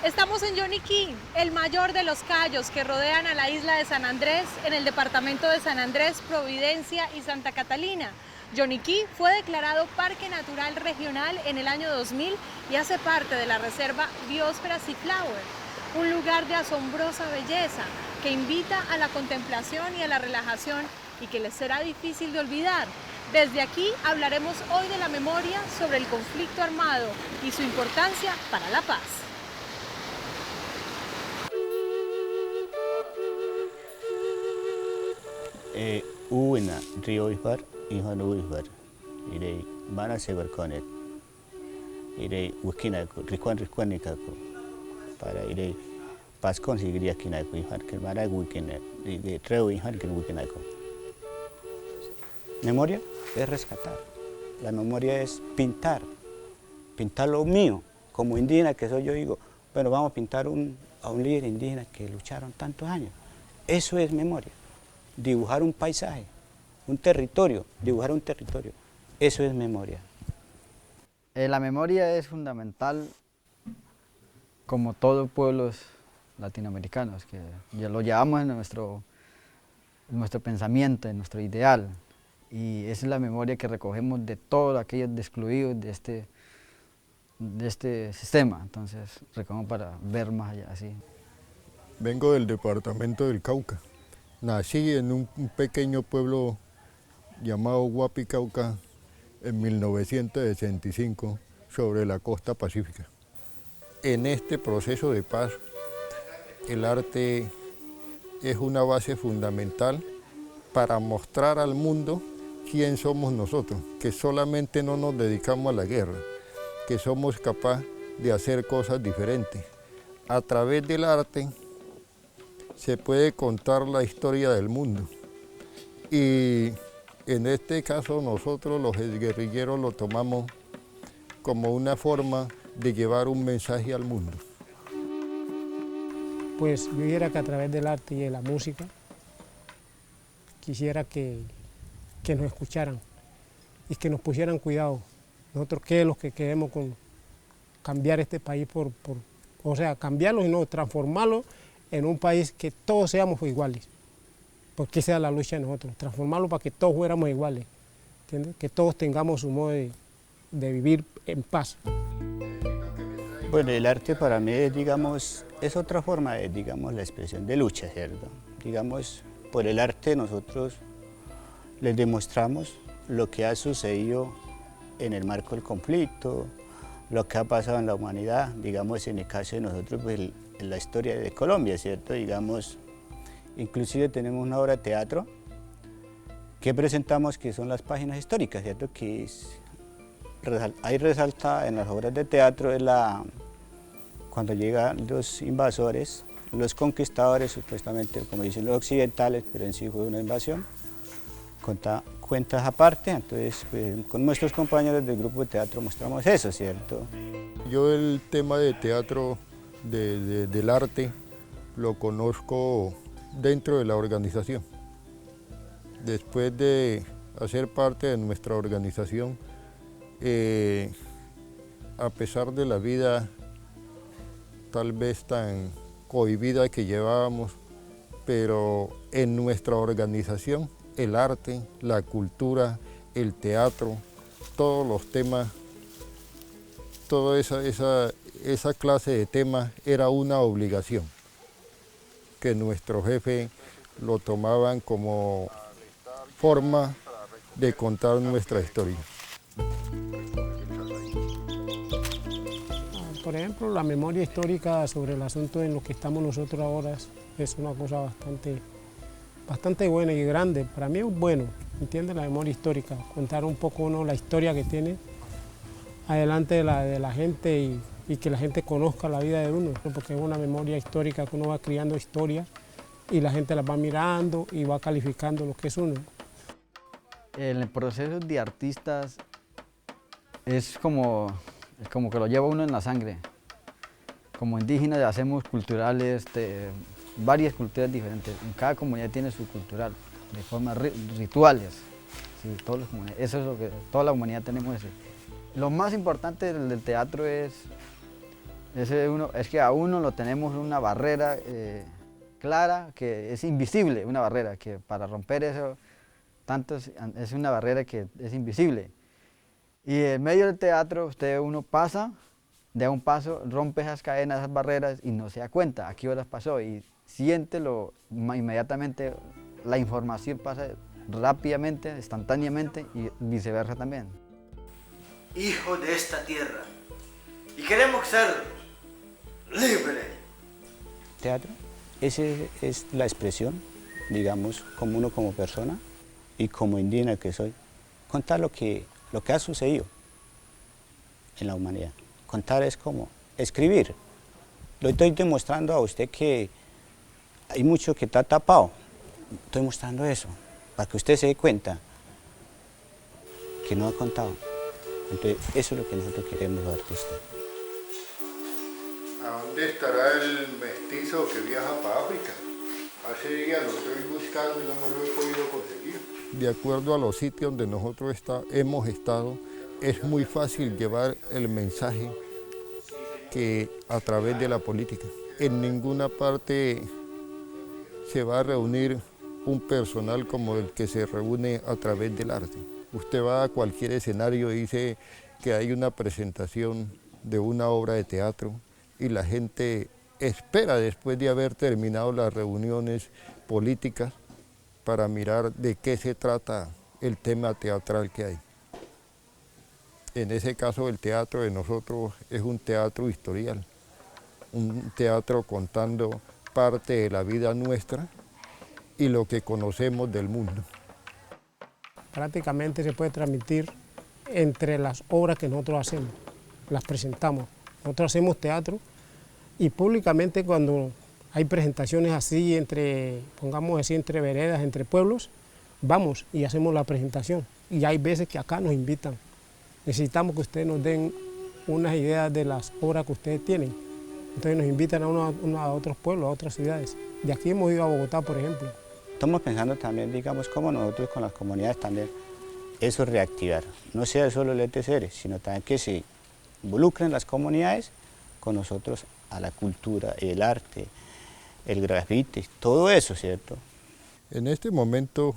Estamos en Yoniquí, el mayor de los cayos que rodean a la isla de San Andrés, en el departamento de San Andrés, Providencia y Santa Catalina. Yoniquí fue declarado Parque Natural Regional en el año 2000 y hace parte de la Reserva Biosfera Sea Flower, un lugar de asombrosa belleza que invita a la contemplación y a la relajación y que les será difícil de olvidar. Desde aquí hablaremos hoy de la memoria sobre el conflicto armado y su importancia para la paz. Uwina rio ifar ihan uifar irei mana sebar konet irei wikinako rikwan nikako para irei pas conseguiría kinako ihan que mana wikinet de treo ihan que wikinako. Memoria es rescatar, la memoria es pintar lo mío, como indígena que soy yo digo, bueno, vamos a pintar a un líder indígena que lucharon tantos años, eso es memoria. Dibujar un paisaje, un territorio, dibujar un territorio, eso es memoria. La memoria es fundamental, como todos pueblos latinoamericanos, que ya lo llevamos en nuestro pensamiento, en nuestro ideal, y esa es la memoria que recogemos de todos aquellos excluidos de este sistema, entonces recogemos para ver más allá, así. Vengo del departamento del Cauca. Nací en un pequeño pueblo llamado Guapicauca en 1965 sobre la costa pacífica. En este proceso de paz, el arte es una base fundamental para mostrar al mundo quién somos nosotros, que solamente no nos dedicamos a la guerra, que somos capaces de hacer cosas diferentes. A través del arte se puede contar la historia del mundo y en este caso nosotros los guerrilleros lo tomamos como una forma de llevar un mensaje al mundo. Pues yo quisiera que a través del arte y de la música quisiera que nos escucharan y que nos pusieran cuidado. Nosotros qué es lo que queremos con cambiar este país o sea, cambiarlo y no transformarlo en un país que todos seamos iguales, porque esa es la lucha de nosotros, transformarlo para que todos fuéramos iguales, ¿entiendes? Que todos tengamos su modo de vivir en paz. Bueno, el arte para mí, digamos, es otra forma de, digamos, la expresión de lucha, ¿cierto? Digamos, por el arte nosotros les demostramos lo que ha sucedido en el marco del conflicto, lo que ha pasado en la humanidad, digamos, en el caso de nosotros, pues, en la historia de Colombia, ¿cierto? Digamos, inclusive tenemos una obra de teatro que presentamos que son las páginas históricas, ¿cierto? Que ahí resalta en las obras de teatro cuando llegan los invasores, los conquistadores, supuestamente, como dicen los occidentales, pero en sí fue una invasión, cuentas aparte, entonces pues, con nuestros compañeros del grupo de teatro mostramos eso, ¿cierto? Yo el tema de teatro, del arte, lo conozco dentro de la organización. Después de hacer parte de nuestra organización, a pesar de la vida tal vez tan cohibida que llevábamos, pero en nuestra organización el arte, la cultura, el teatro, todos los temas, toda esa clase de temas era una obligación, que nuestro jefe lo tomaban como forma de contar nuestra historia. Por ejemplo, la memoria histórica sobre el asunto en lo que estamos nosotros ahora es una cosa bastante buena y grande. Para mí es bueno, ¿entiendes? La memoria histórica, contar un poco uno la historia que tiene adelante de la gente y que la gente conozca la vida de uno, porque es una memoria histórica que uno va criando historias y la gente las va mirando y va calificando lo que es uno. En el proceso de artistas es como que lo lleva uno en la sangre. Como indígenas hacemos culturales, varias culturas diferentes. En cada comunidad tiene su cultural, de formas rituales. Sí, eso es lo que toda la humanidad tenemos. Lo más importante del teatro es Es que a uno lo tenemos una barrera clara, que es invisible, una barrera, que para romper eso, es una barrera que es invisible. Y en medio del teatro, uno pasa, da un paso, rompe esas cadenas, esas barreras y no se da cuenta a qué horas pasó y siéntelo inmediatamente, la información pasa rápidamente, instantáneamente y viceversa también. Hijos de esta tierra y queremos ser libres. Teatro, esa es la expresión, digamos, como uno como persona y como indígena que soy, contar lo que ha sucedido en la humanidad. Contar es como escribir. Lo estoy demostrando a usted que hay mucho que está tapado. Estoy mostrando eso, para que usted se dé cuenta que no ha contado. Entonces, eso es lo que nosotros queremos los artistas. ¿A dónde estará el mestizo que viaja para África? Hace días lo estoy buscando y no me lo he podido conseguir. De acuerdo a los sitios donde nosotros hemos estado, es muy fácil llevar el mensaje que a través de la política. En ninguna parte se va a reunir un personal como el que se reúne a través del arte. Usted va a cualquier escenario y dice que hay una presentación de una obra de teatro y la gente espera después de haber terminado las reuniones políticas para mirar de qué se trata el tema teatral que hay. En ese caso el teatro de nosotros es un teatro historial, un teatro contando parte de la vida nuestra y lo que conocemos del mundo. Prácticamente se puede transmitir entre las obras que nosotros hacemos, las presentamos. Nosotros hacemos teatro y públicamente cuando hay presentaciones así, pongamos así, entre veredas, entre pueblos, vamos y hacemos la presentación. Y hay veces que acá nos invitan. Necesitamos que ustedes nos den unas ideas de las obras que ustedes tienen. Entonces nos invitan a otros pueblos, a otras ciudades. De aquí hemos ido a Bogotá, por ejemplo. Estamos pensando también, digamos, cómo nosotros con las comunidades también, eso reactivar. No sea solo el ETCR, sino también que se involucren las comunidades con nosotros a la cultura, el arte, el grafiti, todo eso, ¿cierto? En este momento,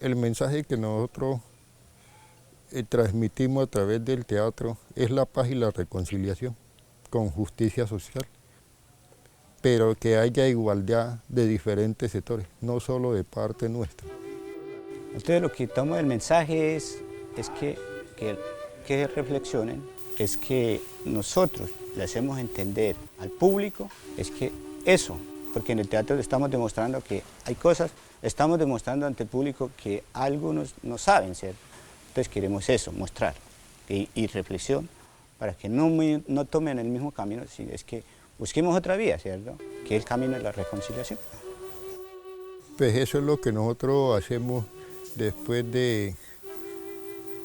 el mensaje que nosotros transmitimos a través del teatro es la paz y la reconciliación con justicia social, pero que haya igualdad de diferentes sectores, no solo de parte nuestra. Entonces lo que tomo del mensaje es que reflexionen, es que nosotros le hacemos entender al público, es que eso, porque en el teatro estamos demostrando que hay cosas, estamos demostrando ante el público que algunos no saben, ¿cierto? Entonces queremos eso, mostrar y reflexión para que no tomen el mismo camino, sino es que busquemos otra vía, ¿cierto? Que es el camino de la reconciliación. Pues eso es lo que nosotros hacemos después de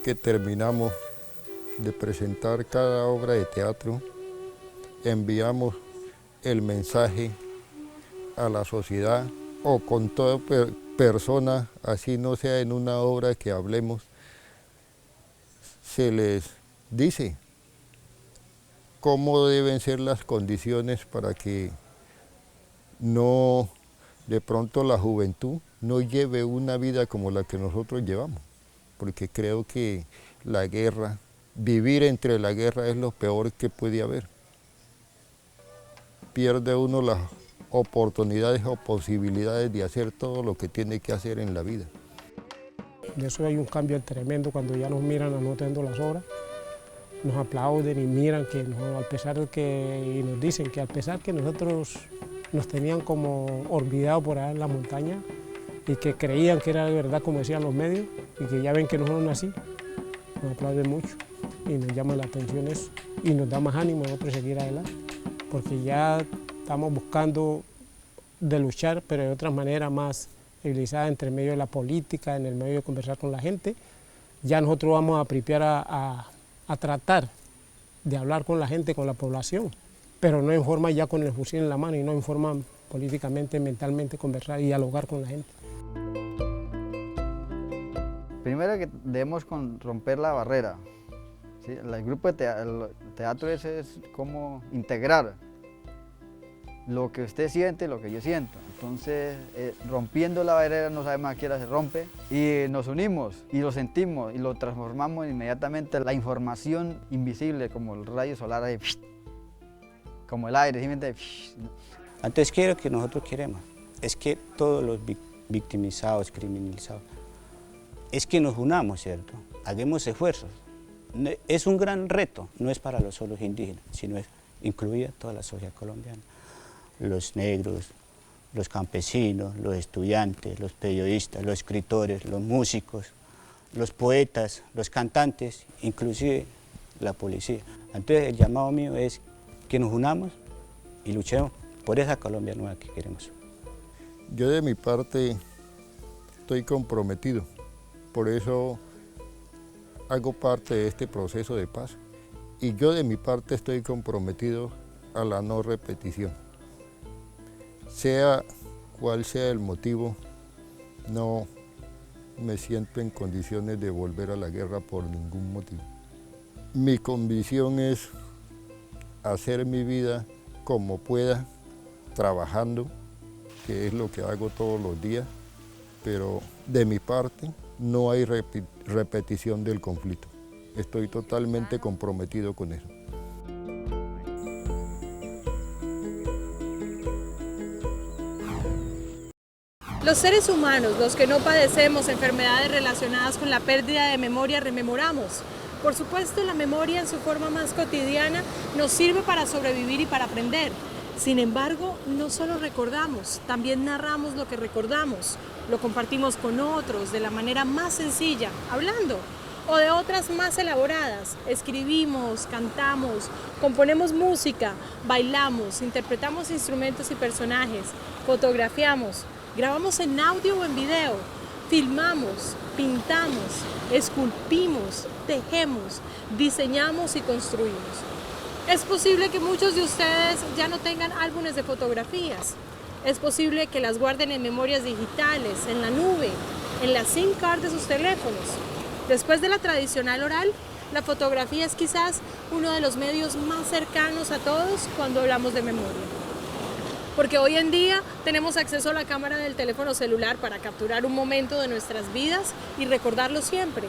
que terminamos de presentar cada obra de teatro, enviamos el mensaje a la sociedad o con toda persona, así no sea en una obra que hablemos, se les dice cómo deben ser las condiciones para que no, de pronto la juventud no lleve una vida como la que nosotros llevamos, porque creo que la guerra, vivir entre la guerra es lo peor que puede haber. Pierde uno las oportunidades o posibilidades de hacer todo lo que tiene que hacer en la vida. De eso hay un cambio tremendo cuando ya nos miran a nosotros haciendo las obras, nos aplauden y miran que a pesar de que, y nos dicen que a pesar que nosotros nos tenían como olvidados por allá en la montaña y que creían que era de verdad como decían los medios y que ya ven que no son así, nos aplauden mucho y nos llama la atención eso y nos da más ánimo a nosotros seguir adelante porque ya estamos buscando de luchar pero de otra manera más civilizada entre medio de la política, en el medio de conversar con la gente. Ya nosotros vamos a preparar a tratar de hablar con la gente, con la población, pero no en forma ya con el fusil en la mano y no en forma políticamente, mentalmente conversar y dialogar con la gente. Primero que debemos romper la barrera. ¿Sí? El grupo de teatro es como integrar lo que usted siente, lo que yo siento. Entonces, rompiendo la barrera, no sabemos a qué hora se rompe, y nos unimos, y lo sentimos, y lo transformamos inmediatamente. La información invisible, como el rayo solar, ahí, como el aire, simplemente... Entonces, ¿qué es lo que nosotros queremos? Es que todos los victimizados, criminalizados, es que nos unamos, ¿cierto? Hagamos esfuerzos. Es un gran reto, no es para los solos indígenas, sino es incluida toda la sociedad colombiana. Los negros, los campesinos, los estudiantes, los periodistas, los escritores, los músicos, los poetas, los cantantes, inclusive la policía. Entonces el llamado mío es que nos unamos y luchemos por esa Colombia nueva que queremos. Yo de mi parte estoy comprometido, por eso hago parte de este proceso de paz, y yo de mi parte estoy comprometido a la no repetición. Sea cual sea el motivo, no me siento en condiciones de volver a la guerra por ningún motivo. Mi convicción es hacer mi vida como pueda, trabajando, que es lo que hago todos los días, pero de mi parte no hay repetición del conflicto. Estoy totalmente comprometido con eso. Los seres humanos, los que no padecemos enfermedades relacionadas con la pérdida de memoria, rememoramos. Por supuesto, la memoria en su forma más cotidiana nos sirve para sobrevivir y para aprender. Sin embargo, no solo recordamos, también narramos lo que recordamos, lo compartimos con otros de la manera más sencilla, hablando, o de otras más elaboradas. Escribimos, cantamos, componemos música, bailamos, interpretamos instrumentos y personajes, fotografiamos, grabamos en audio o en video, filmamos, pintamos, esculpimos, tejemos, diseñamos y construimos. Es posible que muchos de ustedes ya no tengan álbumes de fotografías. Es posible que las guarden en memorias digitales, en la nube, en la SIM card de sus teléfonos. Después de la tradicional oral, la fotografía es quizás uno de los medios más cercanos a todos cuando hablamos de memoria. Porque hoy en día tenemos acceso a la cámara del teléfono celular para capturar un momento de nuestras vidas y recordarlo siempre.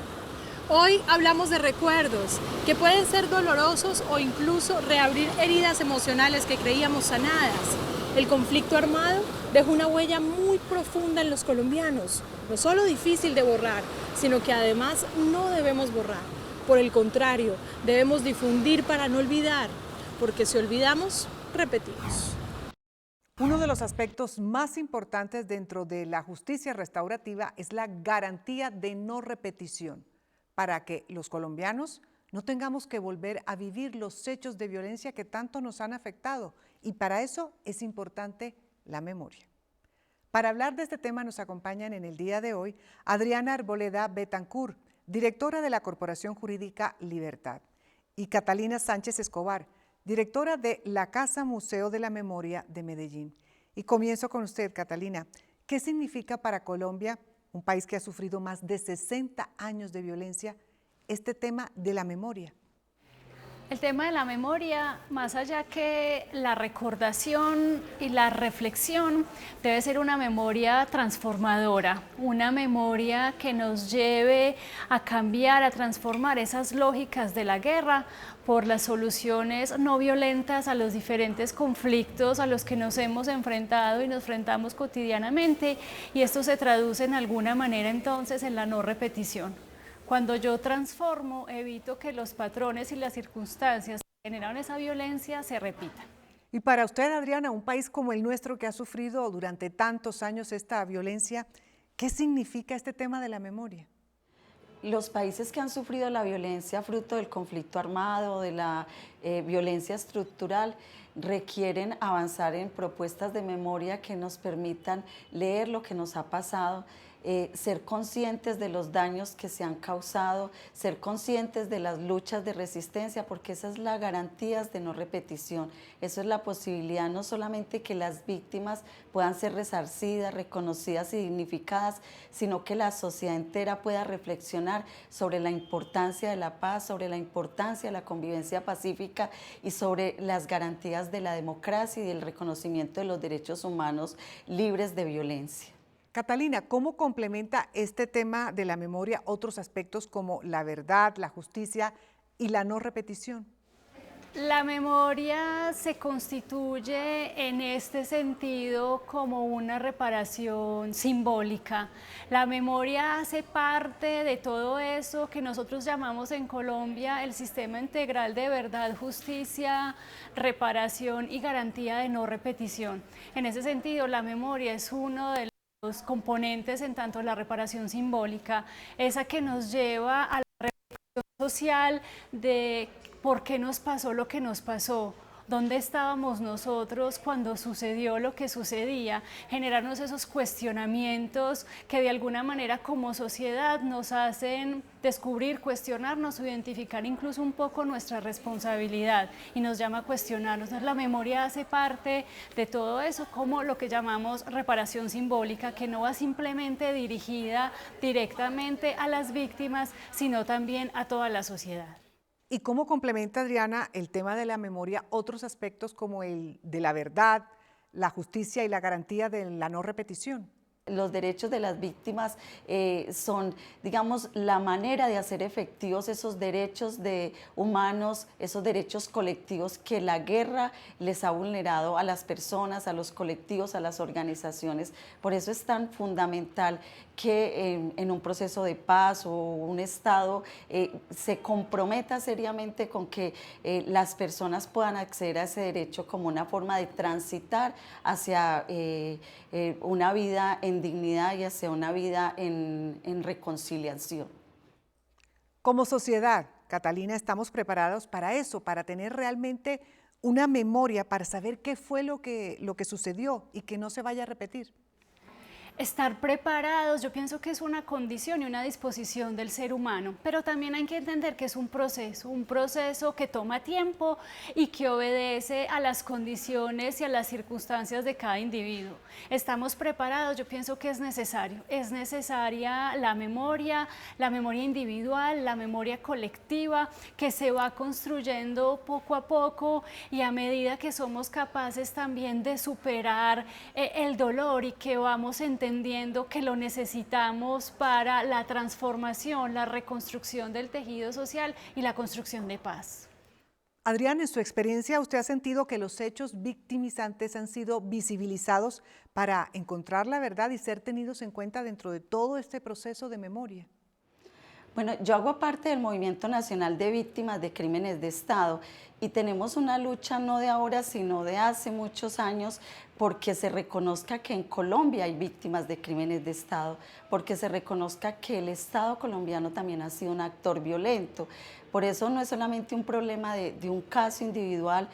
Hoy hablamos de recuerdos que pueden ser dolorosos o incluso reabrir heridas emocionales que creíamos sanadas. El conflicto armado dejó una huella muy profunda en los colombianos, no solo difícil de borrar, sino que además no debemos borrar. Por el contrario, debemos difundir para no olvidar, porque si olvidamos, repetimos. Uno de los aspectos más importantes dentro de la justicia restaurativa es la garantía de no repetición, para que los colombianos no tengamos que volver a vivir los hechos de violencia que tanto nos han afectado, y para eso es importante la memoria. Para hablar de este tema nos acompañan en el día de hoy Adriana Arboleda Betancourt, directora de la Corporación Jurídica Libertad, y Catalina Sánchez Escobar, directora de la Casa Museo de la Memoria de Medellín. Y comienzo con usted, Catalina. ¿Qué significa para Colombia, un país que ha sufrido más de 60 años de violencia, este tema de la memoria? El tema de la memoria, más allá que la recordación y la reflexión, debe ser una memoria transformadora, una memoria que nos lleve a cambiar, a transformar esas lógicas de la guerra por las soluciones no violentas a los diferentes conflictos a los que nos hemos enfrentado y nos enfrentamos cotidianamente, y esto se traduce en alguna manera entonces en la no repetición. Cuando yo transformo, evito que los patrones y las circunstancias que generaron esa violencia se repitan. Y para usted, Adriana, un país como el nuestro que ha sufrido durante tantos años esta violencia, ¿qué significa este tema de la memoria? Los países que han sufrido la violencia fruto del conflicto armado, de la violencia estructural, requieren avanzar en propuestas de memoria que nos permitan leer lo que nos ha pasado, ser conscientes de los daños que se han causado, ser conscientes de las luchas de resistencia, porque esa es la garantía de no repetición. Eso es la posibilidad no solamente que las víctimas puedan ser resarcidas, reconocidas y dignificadas, sino que la sociedad entera pueda reflexionar sobre la importancia de la paz, sobre la importancia de la convivencia pacífica histórica y sobre las garantías de la democracia y del reconocimiento de los derechos humanos libres de violencia. Catalina, ¿cómo complementa este tema de la memoria otros aspectos como la verdad, la justicia y la no repetición? La memoria se constituye en este sentido como una reparación simbólica. La memoria hace parte de todo eso que nosotros llamamos en Colombia el sistema integral de verdad, justicia, reparación y garantía de no repetición. En ese sentido, la memoria es uno de los componentes en tanto la reparación simbólica, esa que nos lleva a la reflexión social de por qué nos pasó lo que nos pasó, dónde estábamos nosotros cuando sucedió lo que sucedía, generarnos esos cuestionamientos que de alguna manera como sociedad nos hacen descubrir, cuestionarnos, identificar incluso un poco nuestra responsabilidad y nos llama a cuestionarnos. Entonces, la memoria hace parte de todo eso como lo que llamamos reparación simbólica, que no va simplemente dirigida directamente a las víctimas, sino también a toda la sociedad. ¿Y cómo complementa, Adriana, el tema de la memoria otros aspectos como el de la verdad, la justicia y la garantía de la no repetición? Los derechos de las víctimas son, digamos, la manera de hacer efectivos esos derechos humanos, esos derechos colectivos que la guerra les ha vulnerado a las personas, a los colectivos, a las organizaciones. Por eso es tan fundamental que en un proceso de paz o un Estado se comprometa seriamente con que las personas puedan acceder a ese derecho como una forma de transitar hacia una vida en dignidad y hacia una vida en reconciliación. Como sociedad, Catalina, estamos preparados para eso, para tener realmente una memoria, para saber qué fue lo que sucedió y que no se vaya a repetir. Estar preparados, yo pienso que es una condición y una disposición del ser humano, pero también hay que entender que es un proceso que toma tiempo y que obedece a las condiciones y a las circunstancias de cada individuo. Estamos preparados, yo pienso que es necesaria la memoria individual, la memoria colectiva, que se va construyendo poco a poco y a medida que somos capaces también de superar el dolor y que vamos entendiendo que lo necesitamos para la transformación, la reconstrucción del tejido social y la construcción de paz. Adrián, en su experiencia, ¿usted ha sentido que los hechos victimizantes han sido visibilizados para encontrar la verdad y ser tenidos en cuenta dentro de todo este proceso de memoria? Bueno, yo hago parte del Movimiento Nacional de Víctimas de Crímenes de Estado y tenemos una lucha no de ahora, sino de hace muchos años porque se reconozca que en Colombia hay víctimas de crímenes de Estado, porque se reconozca que el Estado colombiano también ha sido un actor violento. Por eso no es solamente un problema de un caso individual,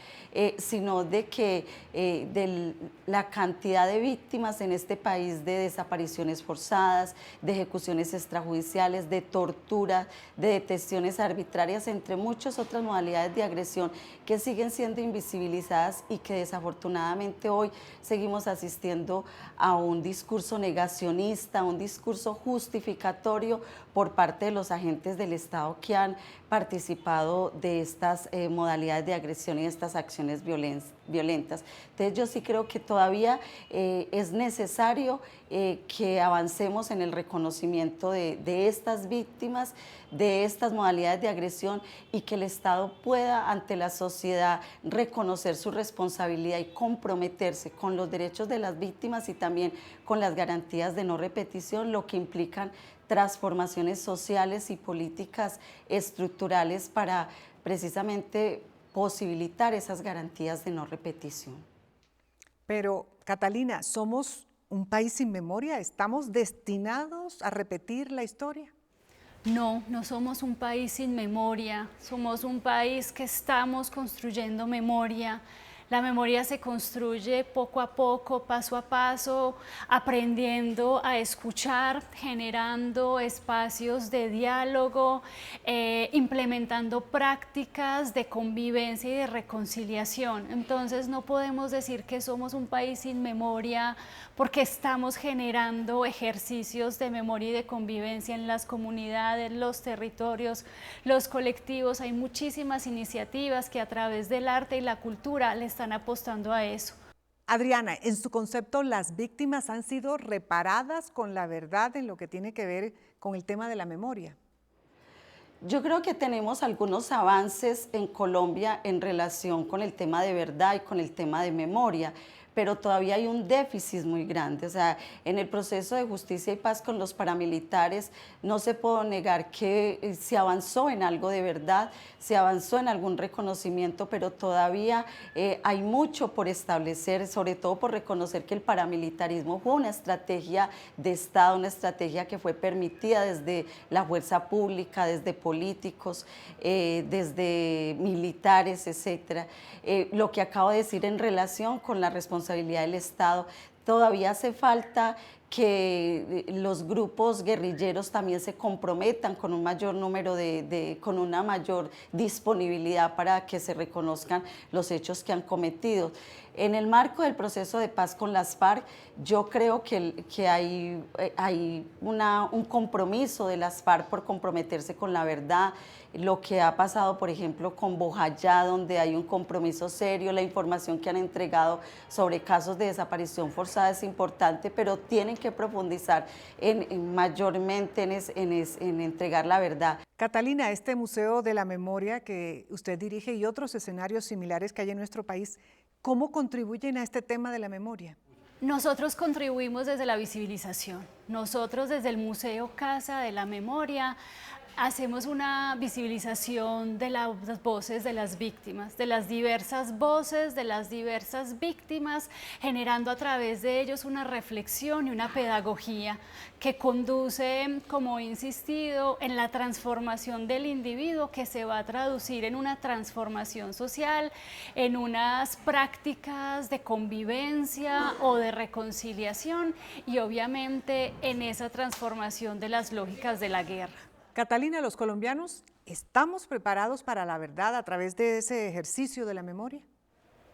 sino de que de la cantidad de víctimas en este país de desapariciones forzadas, de ejecuciones extrajudiciales, de tortura, de detenciones arbitrarias, entre muchas otras modalidades de agresión que siguen siendo invisibilizadas y que desafortunadamente hoy seguimos asistiendo a un discurso negacionista, un discurso justificatorio por parte de los agentes del Estado que han participado de estas modalidades de agresión y de estas acciones violentas. Entonces yo sí creo que todavía es necesario que avancemos en el reconocimiento de estas víctimas, de estas modalidades de agresión y que el Estado pueda ante la sociedad reconocer su responsabilidad y comprometerse con los derechos de las víctimas y también con las garantías de no repetición, lo que implican transformaciones sociales y políticas estructurales para precisamente posibilitar esas garantías de no repetición. Pero, Catalina, ¿somos un país sin memoria? ¿Estamos destinados a repetir la historia? No, no somos un país sin memoria, somos un país que estamos construyendo memoria. La memoria se construye poco a poco, paso a paso, aprendiendo a escuchar, generando espacios de diálogo, implementando prácticas de convivencia y de reconciliación. Entonces no podemos decir que somos un país sin memoria porque estamos generando ejercicios de memoria y de convivencia en las comunidades, los territorios, los colectivos. Hay muchísimas iniciativas que a través del arte y la cultura le están apostando a eso. Adriana, en su concepto, ¿las víctimas han sido reparadas con la verdad en lo que tiene que ver con el tema de la memoria? Yo creo que tenemos algunos avances en Colombia en relación con el tema de verdad y con el tema de memoria, pero todavía hay un déficit muy grande. O sea, en el proceso de justicia y paz con los paramilitares no se puede negar que se avanzó en algo de verdad, se avanzó en algún reconocimiento, pero todavía hay mucho por establecer, sobre todo por reconocer que el paramilitarismo fue una estrategia de Estado, una estrategia que fue permitida desde la fuerza pública, desde políticos, desde militares, etc. Lo que acabo de decir en relación con la responsabilidad del Estado, todavía hace falta que los grupos guerrilleros también se comprometan con un mayor número con una mayor disponibilidad para que se reconozcan los hechos que han cometido. En el marco del proceso de paz con las FARC, yo creo que hay un compromiso de las FARC por comprometerse con la verdad. Lo que ha pasado, por ejemplo, con Bojayá, donde hay un compromiso serio, la información que han entregado sobre casos de desaparición forzada es importante, pero tienen que profundizar mayormente en entregar la verdad. Catalina, este Museo de la Memoria que usted dirige y otros escenarios similares que hay en nuestro país, ¿cómo contribuyen a este tema de la memoria? Nosotros contribuimos desde la visibilización. Nosotros desde el Museo Casa de la Memoria hacemos una visibilización de las voces de las víctimas, de las diversas voces, de las diversas víctimas, generando a través de ellos una reflexión y una pedagogía que conduce, como he insistido, en la transformación del individuo, que se va a traducir en una transformación social, en unas prácticas de convivencia o de reconciliación y obviamente en esa transformación de las lógicas de la guerra. Catalina, ¿los colombianos estamos preparados para la verdad a través de ese ejercicio de la memoria?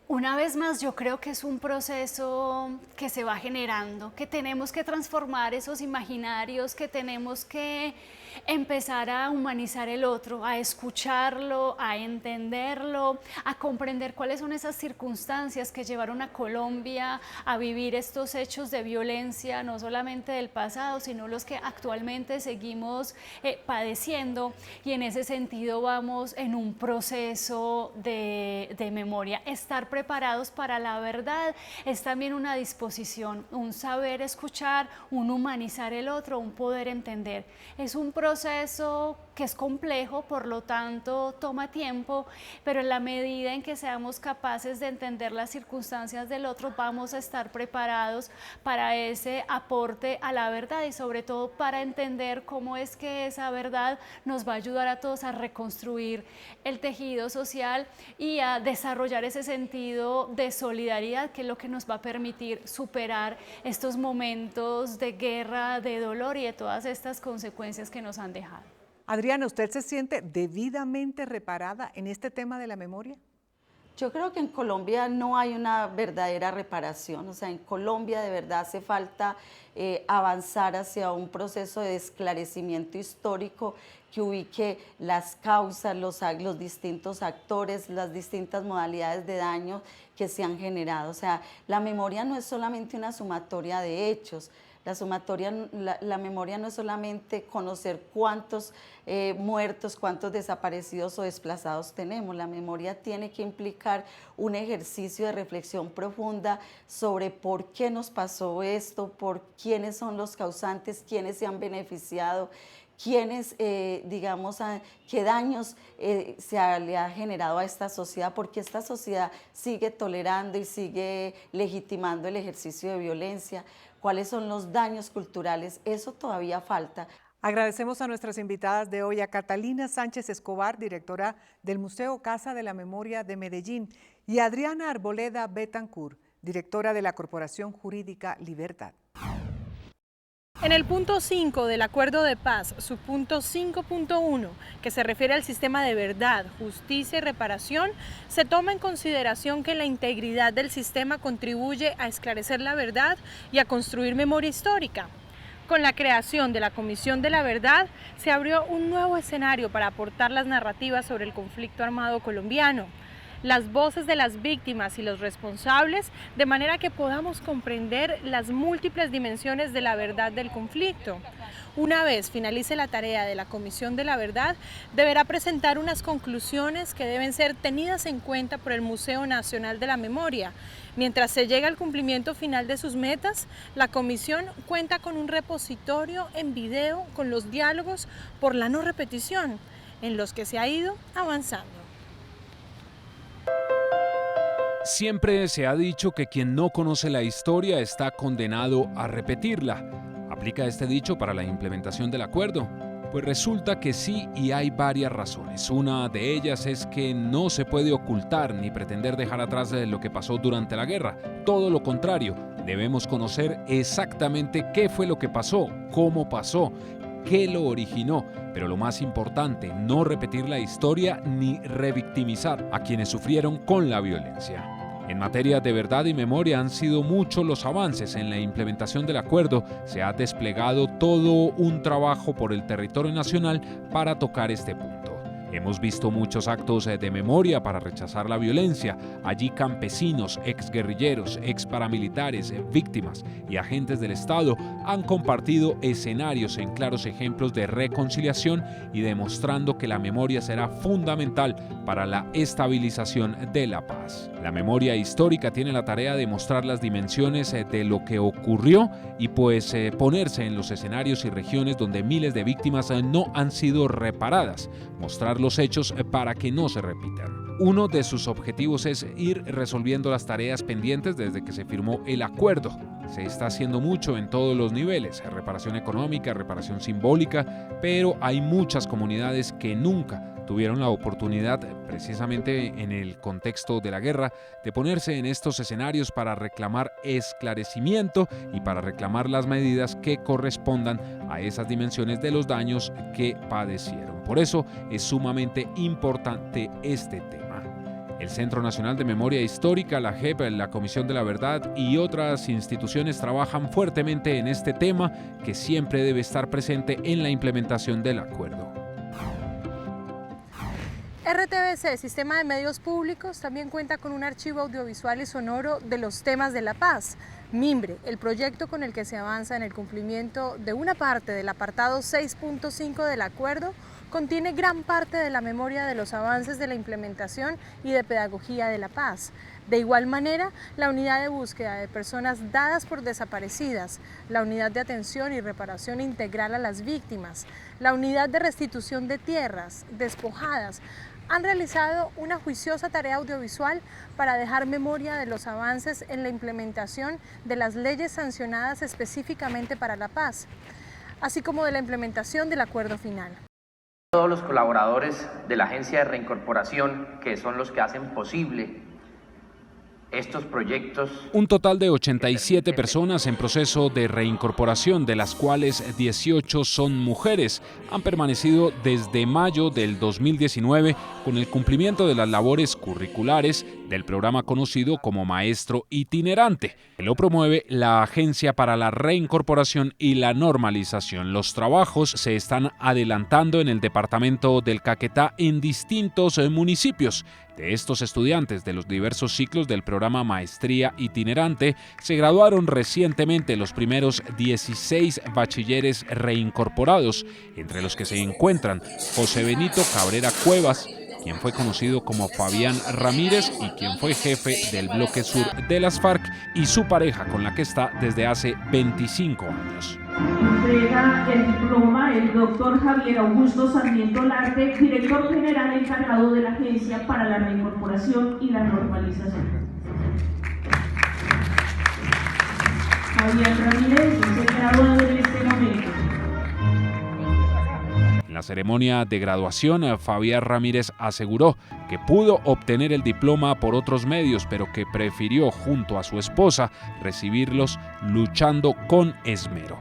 Una vez más, yo creo que es un proceso que se va generando, que tenemos que transformar esos imaginarios, que tenemos que empezar a humanizar el otro, a escucharlo, a entenderlo, a comprender cuáles son esas circunstancias que llevaron a Colombia a vivir estos hechos de violencia, no solamente del pasado, sino los que actualmente seguimos padeciendo, y en ese sentido vamos en un proceso de memoria. Estar preparados para la verdad es también una disposición, un saber escuchar, un humanizar el otro, un poder entender. Es un proceso que es complejo, por lo tanto toma tiempo, pero en la medida en que seamos capaces de entender las circunstancias del otro, vamos a estar preparados para ese aporte a la verdad y sobre todo para entender cómo es que esa verdad nos va a ayudar a todos a reconstruir el tejido social y a desarrollar ese sentido de solidaridad, que es lo que nos va a permitir superar estos momentos de guerra, de dolor y de todas estas consecuencias que nos han dejado. Adriana, ¿usted se siente debidamente reparada en este tema de la memoria? Yo creo que en Colombia no hay una verdadera reparación, o sea, en Colombia de verdad hace falta avanzar hacia un proceso de esclarecimiento histórico que ubique las causas, los distintos actores, las distintas modalidades de daño que se han generado. O sea, la memoria no es solamente una sumatoria de hechos. La memoria no es solamente conocer cuántos muertos, cuántos desaparecidos o desplazados tenemos. La memoria tiene que implicar un ejercicio de reflexión profunda sobre por qué nos pasó esto, por quiénes son los causantes, quiénes se han beneficiado, quiénes, qué daños le ha generado a esta sociedad, porque esta sociedad sigue tolerando y sigue legitimando el ejercicio de violencia. ¿Cuáles son los daños culturales? Eso todavía falta. Agradecemos a nuestras invitadas de hoy, a Catalina Sánchez Escobar, directora del Museo Casa de la Memoria de Medellín, y a Adriana Arboleda Betancourt, directora de la Corporación Jurídica Libertad. En el punto 5 del Acuerdo de Paz, su punto 5.1, que se refiere al sistema de verdad, justicia y reparación, se toma en consideración que la integridad del sistema contribuye a esclarecer la verdad y a construir memoria histórica. Con la creación de la Comisión de la Verdad, se abrió un nuevo escenario para aportar las narrativas sobre el conflicto armado colombiano, las voces de las víctimas y los responsables, de manera que podamos comprender las múltiples dimensiones de la verdad del conflicto. Una vez finalice la tarea de la Comisión de la Verdad, deberá presentar unas conclusiones que deben ser tenidas en cuenta por el Museo Nacional de la Memoria. Mientras se llega al cumplimiento final de sus metas, la comisión cuenta con un repositorio en video con los diálogos por la no repetición, en los que se ha ido avanzando. Siempre se ha dicho que quien no conoce la historia está condenado a repetirla. ¿Aplica este dicho para la implementación del acuerdo? Pues resulta que sí, y hay varias razones. Una de ellas es que no se puede ocultar ni pretender dejar atrás lo que pasó durante la guerra. Todo lo contrario, debemos conocer exactamente qué fue lo que pasó, cómo pasó, qué lo originó, pero lo más importante, no repetir la historia ni revictimizar a quienes sufrieron con la violencia. En materia de verdad y memoria han sido muchos los avances en la implementación del acuerdo. Se ha desplegado todo un trabajo por el territorio nacional para tocar este punto. Hemos visto muchos actos de memoria para rechazar la violencia. Allí campesinos, exguerrilleros, exparamilitares, víctimas y agentes del Estado han compartido escenarios en claros ejemplos de reconciliación y demostrando que la memoria será fundamental para la estabilización de la paz. La memoria histórica tiene la tarea de mostrar las dimensiones de lo que ocurrió y ponerse en los escenarios y regiones donde miles de víctimas no han sido reparadas, mostrar los hechos para que no se repitan. Uno de sus objetivos es ir resolviendo las tareas pendientes desde que se firmó el acuerdo. Se está haciendo mucho en todos los niveles, reparación económica, reparación simbólica, pero hay muchas comunidades que nunca tuvieron la oportunidad, precisamente en el contexto de la guerra, de ponerse en estos escenarios para reclamar esclarecimiento y para reclamar las medidas que correspondan a esas dimensiones de los daños que padecieron. Por eso es sumamente importante este tema. El Centro Nacional de Memoria Histórica, la JEP, la Comisión de la Verdad y otras instituciones trabajan fuertemente en este tema que siempre debe estar presente en la implementación del acuerdo. RTBC, Sistema de Medios Públicos, también cuenta con un archivo audiovisual y sonoro de los temas de la paz. MIMBRE, el proyecto con el que se avanza en el cumplimiento de una parte del apartado 6.5 del acuerdo, contiene gran parte de la memoria de los avances de la implementación y de pedagogía de la paz. De igual manera, la unidad de búsqueda de personas dadas por desaparecidas, la unidad de atención y reparación integral a las víctimas, la unidad de restitución de tierras despojadas, han realizado una juiciosa tarea audiovisual para dejar memoria de los avances en la implementación de las leyes sancionadas específicamente para la paz, así como de la implementación del acuerdo final. Todos los colaboradores de la Agencia de Reincorporación, que son los que hacen posible estos proyectos. Un total de 87 personas en proceso de reincorporación, de las cuales 18 son mujeres. Han permanecido desde mayo del 2019 con el cumplimiento de las labores curriculares del programa conocido como Maestro Itinerante, que lo promueve la Agencia para la Reincorporación y la Normalización. Los trabajos se están adelantando en el departamento del Caquetá en distintos municipios. De estos estudiantes de los diversos ciclos del programa Maestría Itinerante, se graduaron recientemente los primeros 16 bachilleres reincorporados, entre los que se encuentran José Benito Cabrera Cuevas, quien fue conocido como Fabián Ramírez y quien fue jefe del bloque sur de las FARC, y su pareja con la que está desde hace 25 años. Entrega el diploma el doctor Javier Augusto Sarmiento Larte, director general encargado de la Agencia para la Reincorporación y la Normalización. Fabián Ramírez es el graduado en este momento. la ceremonia de graduación, Fabián Ramírez aseguró que pudo obtener el diploma por otros medios, pero que prefirió junto a su esposa recibirlos luchando con esmero.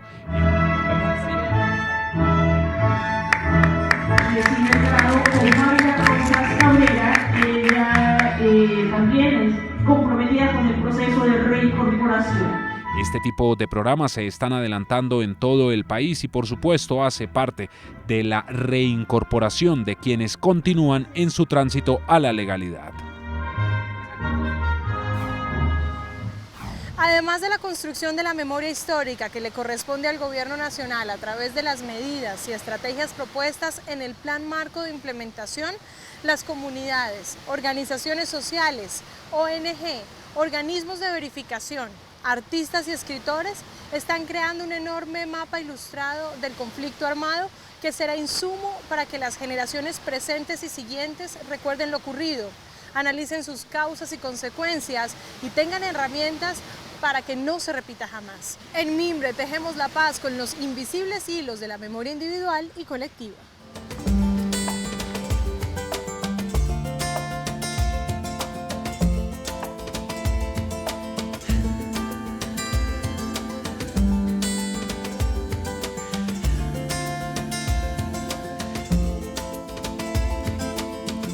Ella también es comprometida con el proceso de reincorporación. Este tipo de programas se están adelantando en todo el país y por supuesto hace parte de la reincorporación de quienes continúan en su tránsito a la legalidad. Además de la construcción de la memoria histórica que le corresponde al Gobierno Nacional a través de las medidas y estrategias propuestas en el Plan Marco de Implementación, las comunidades, organizaciones sociales, ONG, organismos de verificación, artistas y escritores están creando un enorme mapa ilustrado del conflicto armado que será insumo para que las generaciones presentes y siguientes recuerden lo ocurrido, analicen sus causas y consecuencias y tengan herramientas para que no se repita jamás. En Mimbre tejemos la paz con los invisibles hilos de la memoria individual y colectiva.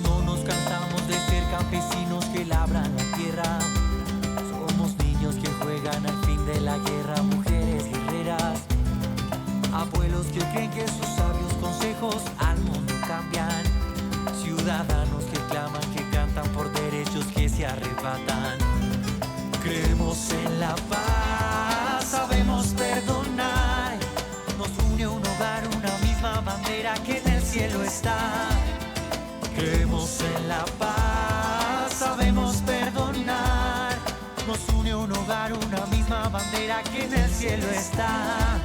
No nos cansamos de ser campesinos que labran la tierra. Somos niños que juegan al fin de la guerra, mujeres guerreras, abuelos que creen que sus sabios consejos al mundo cambian, ciudadanos que claman, que cantan por derechos que se arrebatan. Creemos en la paz, sabemos perdonar, nos une un hogar, una misma bandera que en el cielo está. Creemos en la paz, sabemos perdonar, nos une un hogar, una misma bandera que en el cielo está.